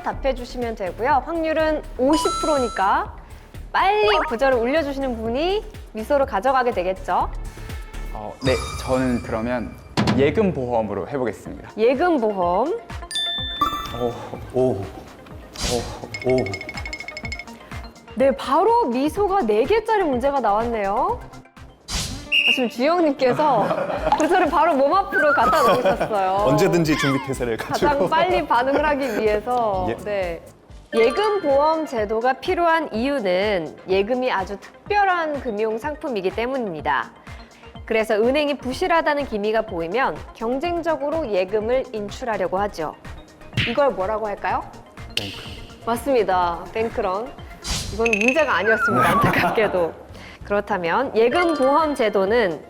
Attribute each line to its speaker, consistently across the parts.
Speaker 1: 답해 주시면 되고요. 확률은 50%니까 빨리 부저를 울려주시는 분이 미소를 가져가게 되겠죠.
Speaker 2: 네, 저는 그러면 예금보험으로 해보겠습니다.
Speaker 1: 예금보험.
Speaker 3: 오.
Speaker 1: 네, 바로 미소가 4개짜리 문제가 나왔네요. 지금 주영님께서 부저를 바로 몸 앞으로 갖다 놓으셨어요.
Speaker 3: 언제든지 준비 태세를 가지고.
Speaker 1: 가장 빨리 반응을 하기 위해서.
Speaker 3: 예.
Speaker 1: 네. 예금보험 제도가 필요한 이유는 예금이 아주 특별한 금융 상품이기 때문입니다. 그래서 은행이 부실하다는 기미가 보이면 경쟁적으로 예금을 인출하려고 하죠. 이걸 뭐라고 할까요?
Speaker 3: 뱅크.
Speaker 1: 맞습니다. 뱅크런. 이건 문제가 아니었습니다. 안타깝게도. 그렇다면 예금보험 제도는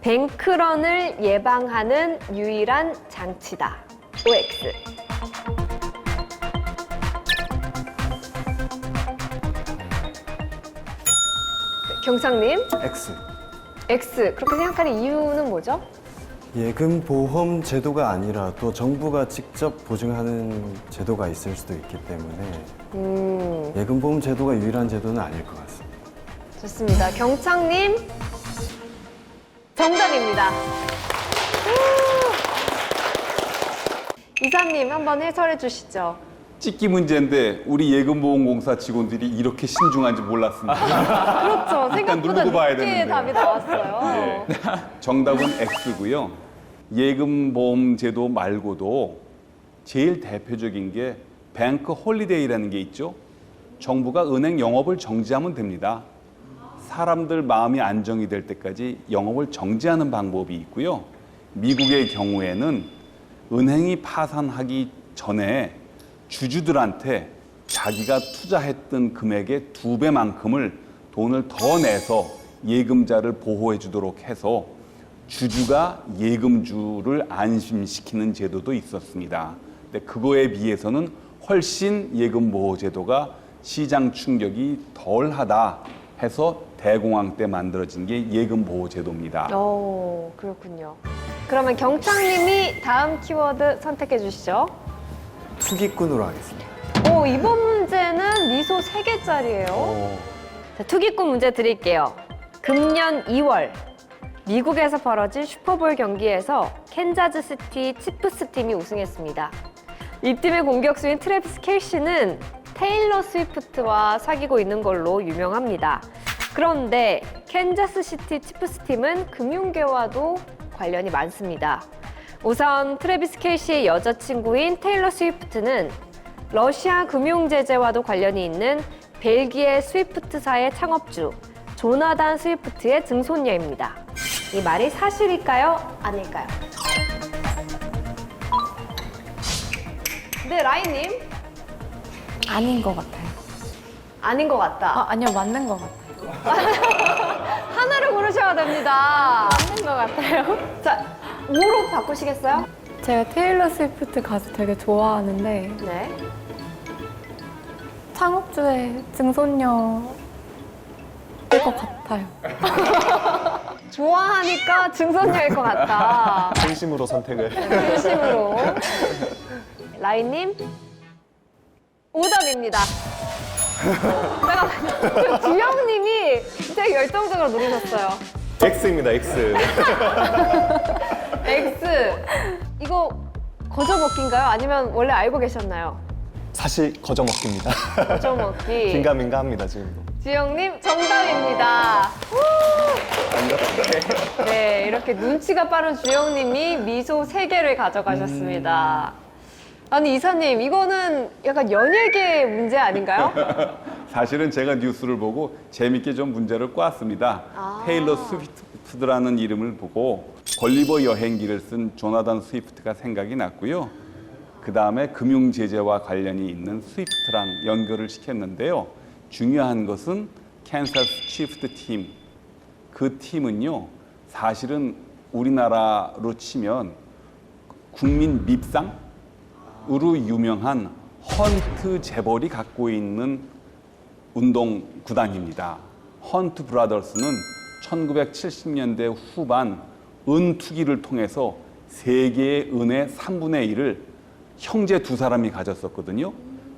Speaker 1: 뱅크런을 예방하는 유일한 장치다. OX. 경상님,
Speaker 3: X.
Speaker 1: X. 그렇게 생각하는 이유는 뭐죠?
Speaker 3: 예금 보험 제도가 아니라 또 정부가 직접 보증하는 제도가 있을 수도 있기 때문에 예금 보험 제도가 유일한 제도는 아닐 것 같습니다.
Speaker 1: 좋습니다. 경창님, 정답입니다. 이사님, 한번 해설해 주시죠.
Speaker 4: 찍기 문제인데 우리 예금보험공사 직원들이 이렇게 신중한지 몰랐습니다.
Speaker 1: 그렇죠. 생각보다
Speaker 4: 누르고 봐야
Speaker 1: 늦게
Speaker 4: 되는데요.
Speaker 1: 답이 나왔어요.
Speaker 4: 예. 정답은 X고요. 예금보험 제도 말고도 제일 대표적인 게 뱅크 홀리데이라는 게 있죠. 정부가 은행 영업을 정지하면 됩니다. 사람들 마음이 안정이 될 때까지 영업을 정지하는 방법이 있고요. 미국의 경우에는 은행이 파산하기 전에 주주들한테 자기가 투자했던 금액의 2배만큼을 돈을 더 내서 예금자를 보호해 주도록 해서 주주가 예금주를 안심시키는 제도도 있었습니다. 근데 그거에 비해서는 훨씬 예금보호제도가 시장 충격이 덜하다 해서 대공황 때 만들어진 게 예금보호제도입니다.
Speaker 1: 오, 그렇군요. 그러면 경창님이 다음 키워드 선택해 주시죠.
Speaker 3: 투기꾼으로 하겠습니다.
Speaker 1: 오, 이번 문제는 미소 3개짜리예요. 자, 투기꾼 문제 드릴게요. 금년 2월 미국에서 벌어진 슈퍼볼 경기에서 캔자스시티 치프스 팀이 우승했습니다. 이 팀의 공격수인 트래비스 켈시는 테일러 스위프트와 사귀고 있는 걸로 유명합니다. 그런데 캔자스시티 치프스 팀은 금융계와도 관련이 많습니다. 우선 트래비스 켈시의 여자친구인 테일러 스위프트는 러시아 금융제재와도 관련이 있는 벨기에 스위프트사의 창업주 조나단 스위프트의 증손녀입니다. 이 말이 사실일까요? 아닐까요? 네, 라인님.
Speaker 5: 아닌 것 같아요.
Speaker 1: 아닌 것 같다.
Speaker 5: 아니요, 맞는 것 같아요.
Speaker 1: 하나를 고르셔야 됩니다.
Speaker 5: 맞는 것 같아요.
Speaker 1: 자, 5로 바꾸시겠어요?
Speaker 5: 제가 테일러 스위프트 가수 되게 좋아하는데
Speaker 1: 네.
Speaker 5: 창업주의 증손녀일 것 같아요.
Speaker 1: 좋아하니까 증손녀일 것 같다.
Speaker 3: 진심으로 선택을.
Speaker 1: 진심으로. 라인님, 오답입니다. 잠깐만요. 주영님이 되게 열정적으로 누르셨어요.
Speaker 3: X입니다, X.
Speaker 1: X. 이거 거저먹기인가요? 아니면 원래 알고 계셨나요?
Speaker 3: 사실 거저먹기입니다.
Speaker 1: 거저먹기.
Speaker 3: 긴가민가 합니다, 지금도.
Speaker 1: 주영님, 정답입니다. 네, 이렇게 눈치가 빠른 주영님이 미소 3개를 가져가셨습니다. 아니, 이사님, 이거는 약간 연예계 문제 아닌가요?
Speaker 4: 사실은 제가 뉴스를 보고 재밌게 좀 문제를 꽈습니다. 테일러 스위프트라는 이름을 보고 걸리버 여행기를 쓴 조나단 스위프트가 생각이 났고요. 그 다음에 금융 제재와 관련이 있는 스위프트랑 연결을 시켰는데요. 중요한 것은 캔사스 치프트 팀. 그 팀은요, 사실은 우리나라로 치면 국민 밉상으로 유명한 헌트 재벌이 갖고 있는 운동 구단입니다. 헌트 브라더스는 1970년대 후반 은 투기를 통해서 세계의 은의 3분의 1을 형제 2사람이 가졌었거든요.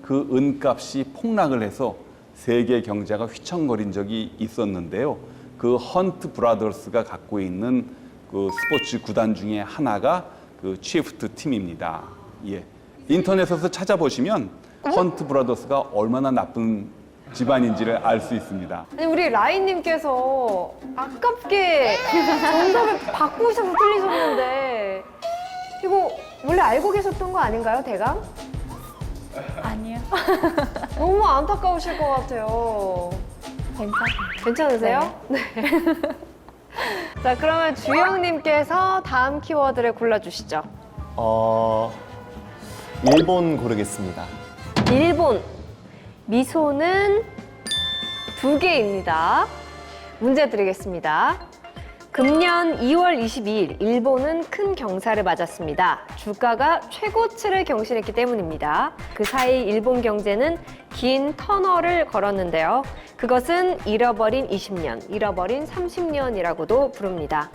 Speaker 4: 그 은값이 폭락을 해서 세계 경제가 휘청거린 적이 있었는데요. 그 헌트 브라더스가 갖고 있는 그 스포츠 구단 중에 하나가 그 취프트 팀입니다. 예. 인터넷에서 찾아보시면 헌트 브라더스가 얼마나 나쁜 집안인지를 알 수 있습니다.
Speaker 1: 아니, 우리 라인님께서 아깝게 정답을 바꾸셔서 틀리셨는데 이거 원래 알고 계셨던 거 아닌가요, 대강?
Speaker 5: 아니요.
Speaker 1: 너무 안타까우실 것 같아요. 괜찮으세요? 네. 자, 그러면 주영님께서 다음 키워드를 골라주시죠.
Speaker 6: 일본 고르겠습니다.
Speaker 1: 일본. 미소는 2개입니다. 문제 드리겠습니다. 금년 2월 22일 일본은 큰 경사를 맞았습니다. 주가가 최고치를 경신했기 때문입니다. 그 사이 일본 경제는 긴 터널을 걸었는데요. 그것은 잃어버린 20년, 잃어버린 30년이라고도 부릅니다.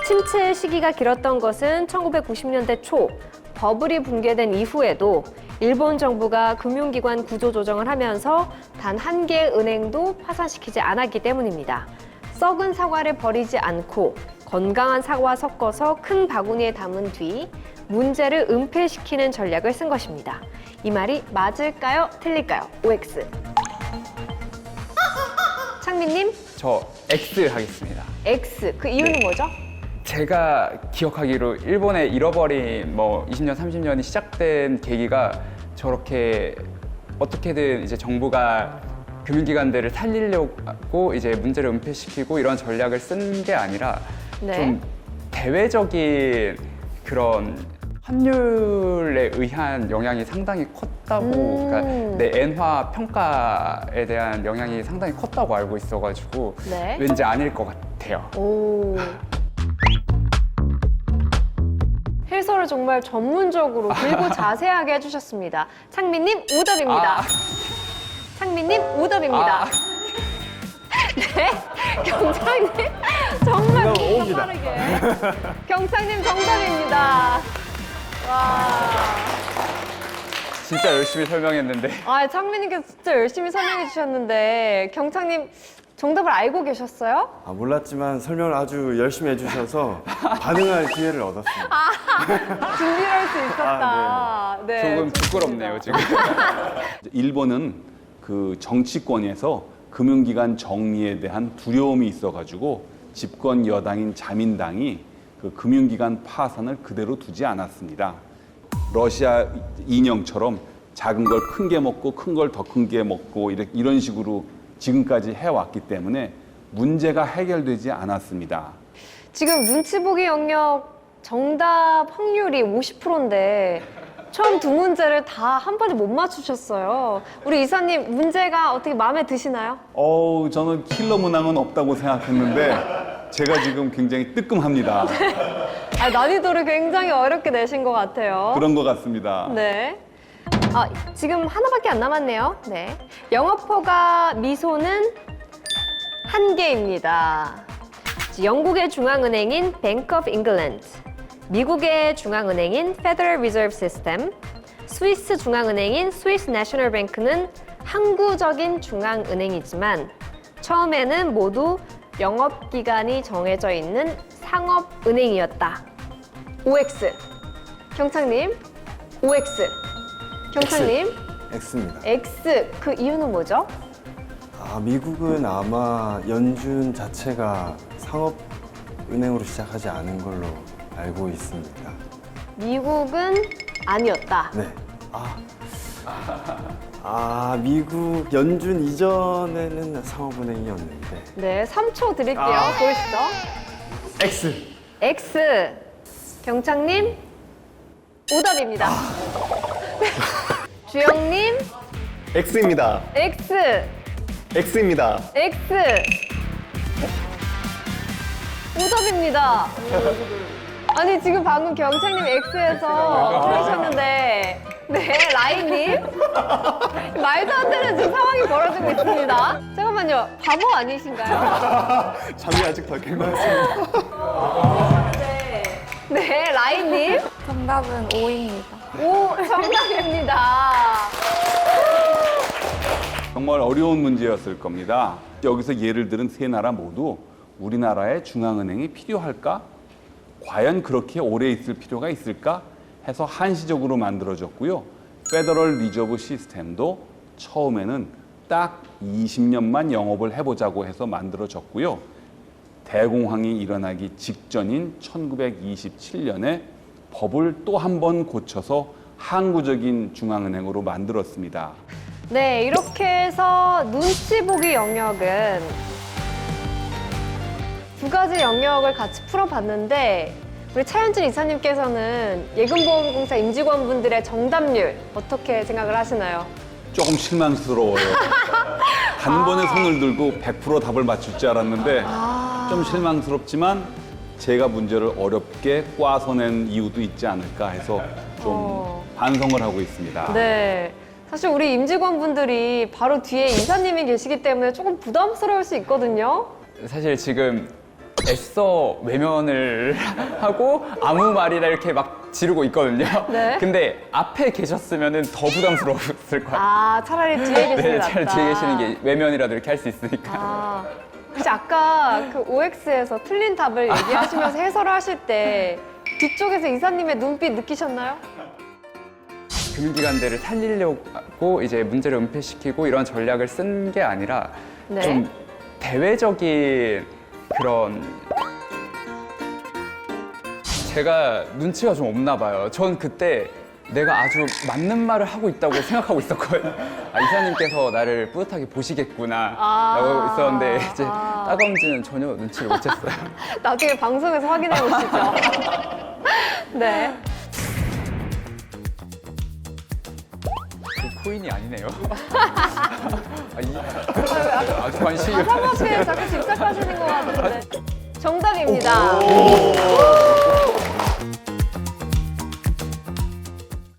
Speaker 1: 침체 시기가 길었던 것은 1990년대 초 버블이 붕괴된 이후에도 일본 정부가 금융기관 구조조정을 하면서 단 한 개의 은행도 파산시키지 않았기 때문입니다. 썩은 사과를 버리지 않고 건강한 사과와 섞어서 큰 바구니에 담은 뒤 문제를 은폐시키는 전략을 쓴 것입니다. 이 말이 맞을까요? 틀릴까요? OX. 창민님,
Speaker 2: 저 X 하겠습니다.
Speaker 1: X. 그 이유는 뭐죠?
Speaker 2: 제가 기억하기로 일본의 잃어버린 뭐 20년, 30년이 시작된 계기가 저렇게 어떻게든 이제 정부가 금융기관들을 살리려고 이제 문제를 은폐시키고 이런 전략을 쓴 게 아니라
Speaker 1: 네.
Speaker 2: 좀 대외적인 그런 환율에 의한 영향이 상당히 컸다고, 그러니까 내 엔화 평가에 대한 영향이 상당히 컸다고 알고 있어가지고
Speaker 1: 네.
Speaker 2: 왠지 아닐 것 같아요.
Speaker 1: 오. 해설을 정말 전문적으로 길고 자세하게 해주셨습니다. 창민님, 오답입니다. 창민님, 오답입니다. 네, 경창님, 정말 속도 빠르게. 경창님 정답입니다. 와.
Speaker 2: 진짜 열심히 설명했는데
Speaker 1: 아, 창민님께서 진짜 열심히 설명해 주셨는데 경창님 정답을 알고 계셨어요?
Speaker 3: 몰랐지만 설명을 아주 열심히 해주셔서 반응할 기회를 얻었습니다.
Speaker 1: 준비를 할 수 있었다. 네.
Speaker 2: 조금 부끄럽네요 지금.
Speaker 4: 일본은 그 정치권에서 금융기관 정리에 대한 두려움이 있어가지고 집권 여당인 자민당이 그 금융기관 파산을 그대로 두지 않았습니다. 러시아 인형처럼 작은 걸 큰 게 먹고 큰 걸 더 큰 게 먹고 이런 식으로 지금까지 해왔기 때문에 문제가 해결되지 않았습니다.
Speaker 1: 지금 눈치 보기 영역 정답 확률이 50%인데 처음 두 문제를 다 한 번에 못 맞추셨어요. 우리 이사님 문제가 어떻게 마음에 드시나요?
Speaker 4: 저는 킬러 문항은 없다고 생각했는데 제가 지금 굉장히 뜨끔합니다.
Speaker 1: 난이도를 굉장히 어렵게 내신 것 같아요.
Speaker 4: 그런 것 같습니다.
Speaker 1: 네. 지금 하나밖에 안 남았네요. 네. 영업허가 미소는 1개입니다. 영국의 중앙은행인 Bank of England, 미국의 중앙은행인 Federal Reserve System, 스위스 중앙은행인 Swiss National Bank는 항구적인 중앙은행이지만 처음에는 모두 영업기간이 정해져 있는 상업은행이었다. OX. 경창님, OX. 경창님,
Speaker 3: X입니다.
Speaker 1: X. 그 이유는 뭐죠?
Speaker 3: 미국은 아마 연준 자체가 상업은행으로 시작하지 않은 걸로 알고 있습니다.
Speaker 1: 미국은 아니었다.
Speaker 3: 네. 미국 연준 이전에는 상업은행이었는데.
Speaker 1: 네, 3초 드릴게요. 보이시죠?
Speaker 3: X.
Speaker 1: X. 경창님, 오답입니다. 주영님,
Speaker 6: X입니다.
Speaker 1: X.
Speaker 6: X입니다.
Speaker 1: X. 오답입니다. 아니, 지금 방금 경창님 X에서 들으셨는데, 네, 라인님. 말도 안 되는 지금 상황이 벌어지고 있습니다. 잠깐만요. 바보 아니신가요?
Speaker 6: 잠이 아직 덜 깬 것 같습니다.
Speaker 1: 네, 라인님.
Speaker 5: 정답은 O입니다.
Speaker 1: 오, 정답입니다.
Speaker 4: 정말 어려운 문제였을 겁니다. 여기서 예를 들은 세 나라 모두 우리나라의 중앙은행이 필요할까? 과연 그렇게 오래 있을 필요가 있을까? 해서 한시적으로 만들어졌고요. 페더럴 리저브 시스템도 처음에는 딱 20년만 영업을 해보자고 해서 만들어졌고요. 대공황이 일어나기 직전인 1927년에 법을 또 한 번 고쳐서 항구적인 중앙은행으로 만들었습니다.
Speaker 1: 네, 이렇게 해서 눈치 보기 영역은 두 가지 영역을 같이 풀어봤는데 우리 차현준 이사님께서는 예금보험공사 임직원분들의 정답률 어떻게 생각을 하시나요?
Speaker 4: 조금 실망스러워요. 단번에 손을 들고 100% 답을 맞출 줄 알았는데 좀 실망스럽지만 제가 문제를 어렵게 꽈서낸 이유도 있지 않을까 해서 좀 반성을 하고 있습니다.
Speaker 1: 네. 사실 우리 임직원분들이 바로 뒤에 이사님이 계시기 때문에 조금 부담스러울 수 있거든요.
Speaker 2: 사실 지금 애써 외면을 하고 아무 말이나 이렇게 막 지르고 있거든요.
Speaker 1: 네.
Speaker 2: 근데 앞에 계셨으면 더 부담스러웠을 거예요.
Speaker 1: 아, 차라리 뒤에 계시는 게
Speaker 2: 네,
Speaker 1: 낫다.
Speaker 2: 차라리 뒤에 계시는 게 외면이라도 이렇게 할 수 있으니까.
Speaker 1: 아, 혹시 아까 그 OX에서 틀린 답을 얘기하시면서 해설을 하실 때 뒤쪽에서 이사님의 눈빛 느끼셨나요?
Speaker 2: 금융기관들을 살리려고 이제 문제를 은폐시키고 이런 전략을 쓴 게 아니라
Speaker 1: 네.
Speaker 2: 좀 대외적인 그런 제가 눈치가 좀 없나 봐요. 전 그때 내가 아주 맞는 말을 하고 있다고 생각하고 있었거든요. 아, 이사님께서 나를 뿌듯하게 보시겠구나 라고 있었는데 이제 따가운지는 전혀 눈치를 못 챘어요.
Speaker 1: 나중에 방송에서 확인해 보시죠. 네.
Speaker 2: 그 코인이 아니네요. 아주 관심이
Speaker 1: 가상 화폐에 자꾸 집착하시는 것 같은데. 정답입니다.